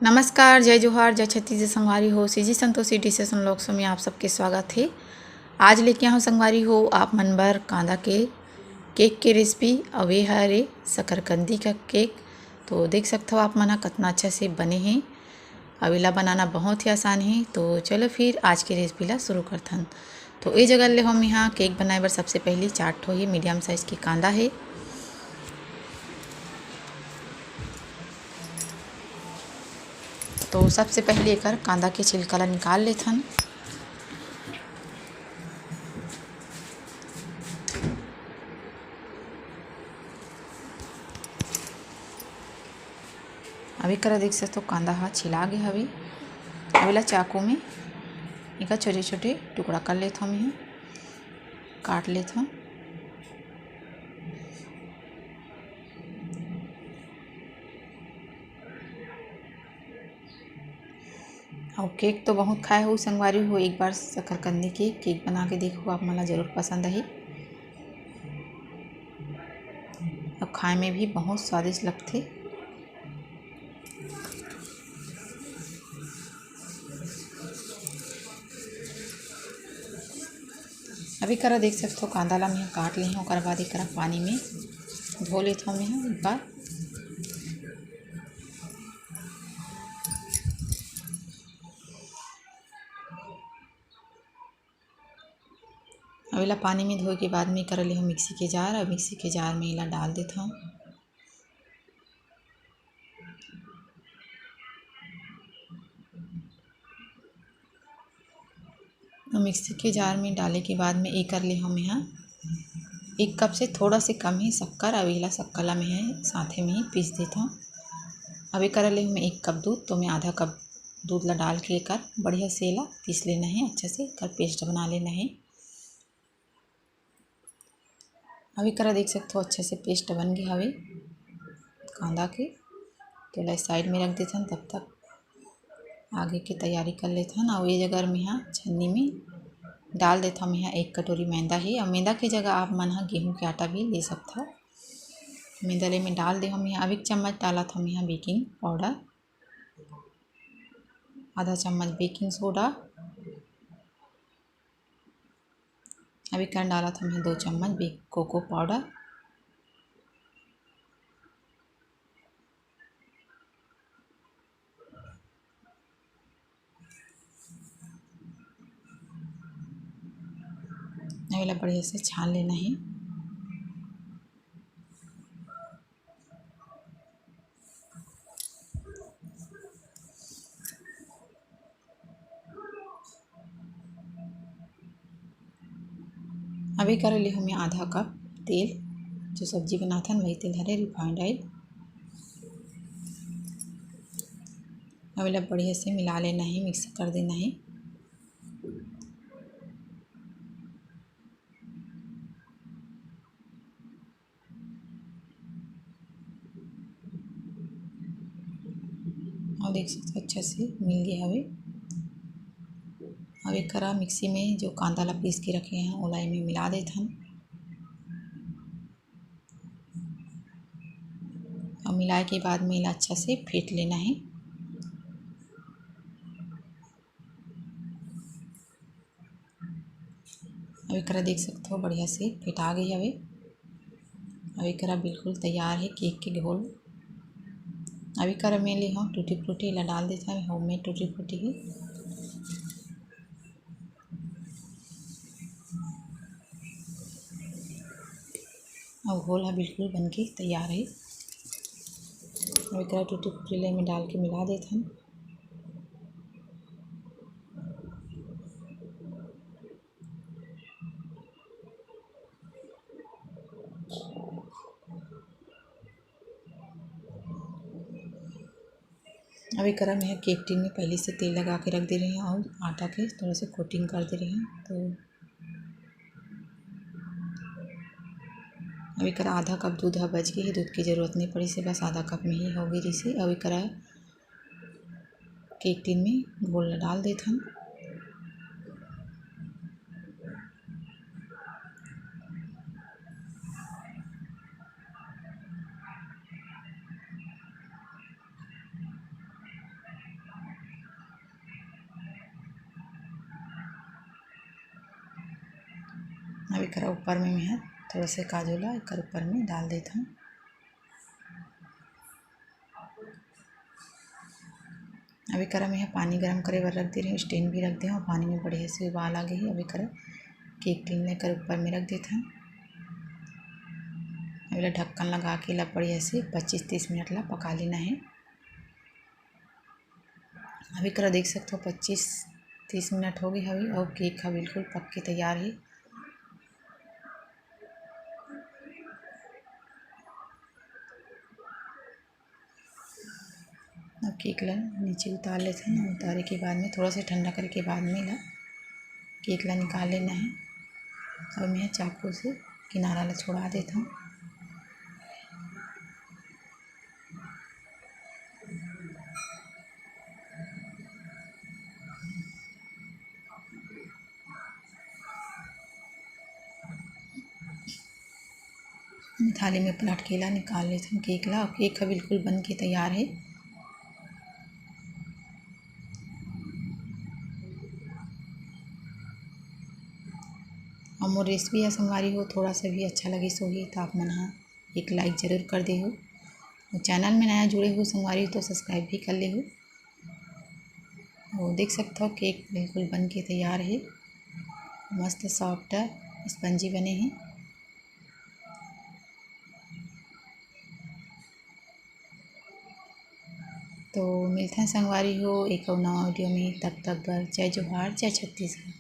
नमस्कार, जय जोहार, जय छत्तीस, जय संगवारी हो। सीजी संतोषी डिशेस व्लॉग्स में आप सबके स्वागत है। आज लेके आऊँ संगवारी हो आप मन बर कांदा के केक के रेसिपी। अउ ए हरे शकरकंदी का केक। तो देख सकते हो आप मन कितना अच्छा से बने हैं। अब इला बनाना बहुत ही आसान है। तो चलो फिर आज के रेसिपी ला शुरू करथन। तो ए जगह ले हम यहाँ केक बनाए बर सबसे पहले 4 ठो ही मीडियम साइज की कांदा है। तो सबसे पहले एकर कांदा के छिलका ला निकाल लेथन। अभी करा देख सकते हो कांदा हा छिला गे हवे। अब एला चाकू में एका छोटे छोटे टुकड़ा कर लेत हूँ। मैं काट लेत हूँ। और केक तो बहुत खाए हो संगवारी हो, एक बार शकरकंदी के केक बना के देखो, आप मला ज़रूर पसंद है। और खाए में भी बहुत स्वादिष्ट लगते। अभी करा देख सकते हो कांदा ला मैं काट ली हूँ। ओकर बाद एक पानी में धो लेता हूँ मैं एक बार। अब इला पानी में धोए के बाद में कर ली हूँ मिक्सी के जार। और मिक्सी के जार में इला डाल देता हूँ। मिक्सी के जार में डाले के बाद में एक कर ली हम यहाँ 1 कप से थोड़ा से कम ही शक्कर। अब इला शक्कर ला मैं साथे में ही पीस देता हूँ। अभी कर ले हमें 1 कप दूध, तो मैं आधा कप दूध ला डाल के एकर बढ़िया से ला पीस लेना है। अच्छे से एकर पेस्ट बना लेना है। अभी करा देख सकते हो अच्छे से पेस्ट बन गया हवे कांदा के। तो ला साइड में रख देथन, तब तक आगे की तैयारी कर लेथन। और ये जगह में यहाँ छन्नी में डाल देता हूँ यहाँ 1 कटोरी मैदा है। और मैदा की जगह आप मन गेहूँ के आटा भी ले सकते हो। मैदा ले में डाल दे हम यहाँ। अब 1 चम्मच डाला था हम यहाँ बेकिंग पाउडर, आधा चम्मच बेकिंग सोडा। अभी कर डाला था मैं 2 चम्मच कोको पाउडर। अभी बढ़िया से छान लेना है। अभी कर ली हमें आधा कप तेल, जो सब्जी बनाता है वही तेल हरे रिफाइंड ऑयल। अभी बढ़िया से मिला लेना है, मिक्स कर देना है। और देख सकते हो अच्छे से मिल गया हवे। अब एक करा मिक्सी में जो कांदा ला पीस के रखे हैं ओला में मिला देते हैं। और मिलाए के बाद में इला अच्छा से फेंट लेना है। अब एक देख सकते हो बढ़िया से फेंटा गई हवे। अब एक बिल्कुल तैयार है केक के घोल। अभी कर में ले हम टूटी फ्रूटी ला डाल देता है। होममेड टूटी फ्रूटी है। और घोल है बिल्कुल बन के तैयार है। अभी कर टूटी फ्रूटी ले में डाल के मिला देते हैं। अभी करम है केक टिन में पहले से तेल लगा के रख दे रहे हैं और आटा के थोड़ा से कोटिंग कर दे रहे हैं। तो अभी करा आधा कप दूध बच गई है। दूध की ज़रूरत नहीं पड़ी से, बस आधा कप में ही होगी जैसे। अभी करा केक टिन में घोल डाल देते हैं। अभी करा ऊपर में मैं थोड़ा से काजू ला एक ऊपर में डाल देता हूँ। अभी करा मैं पानी गर्म करे बर रख दे रही हूँ, स्टैंड भी रख दे और पानी में बढ़िया से उबाल आ गई। अभी करा केक टिन लेकर ऊपर में रख देता हूँ। अभी ढक्कन लगा के ला बढ़िया से 25-30 मिनट ला पका लेना है। अभी करा देख सकते हो 25-30 मिनट हो गई अभी और केक का बिल्कुल पक के तैयार है। अब केक ला नीचे उतार लेते हैं। उतारे के बाद में थोड़ा सा ठंडा करके बाद में ला केक ला निकाल लेना है। अब मैं चाकू से किनारा ला छोड़ा देता हूँ। थाली में पलट के ला निकाल लेते हैं केक ला। केक का बिल्कुल बन के तैयार है। और मोर रेसिपी या संगवारी हो थोड़ा सा भी अच्छा लगे सोही तो आप मन हा एक लाइक ज़रूर कर दे हो। और चैनल में नया जुड़े हो संगवारी हो तो सब्सक्राइब भी कर ले हो। और देख सकते हो केक बिल्कुल बन के तैयार है। मस्त सॉफ्ट स्पंजी बने हैं। तो मिलते हैं संगवारी हो एक और नवा वीडियो में। तब तक बर जय जोहार जय छत्तीसगढ़।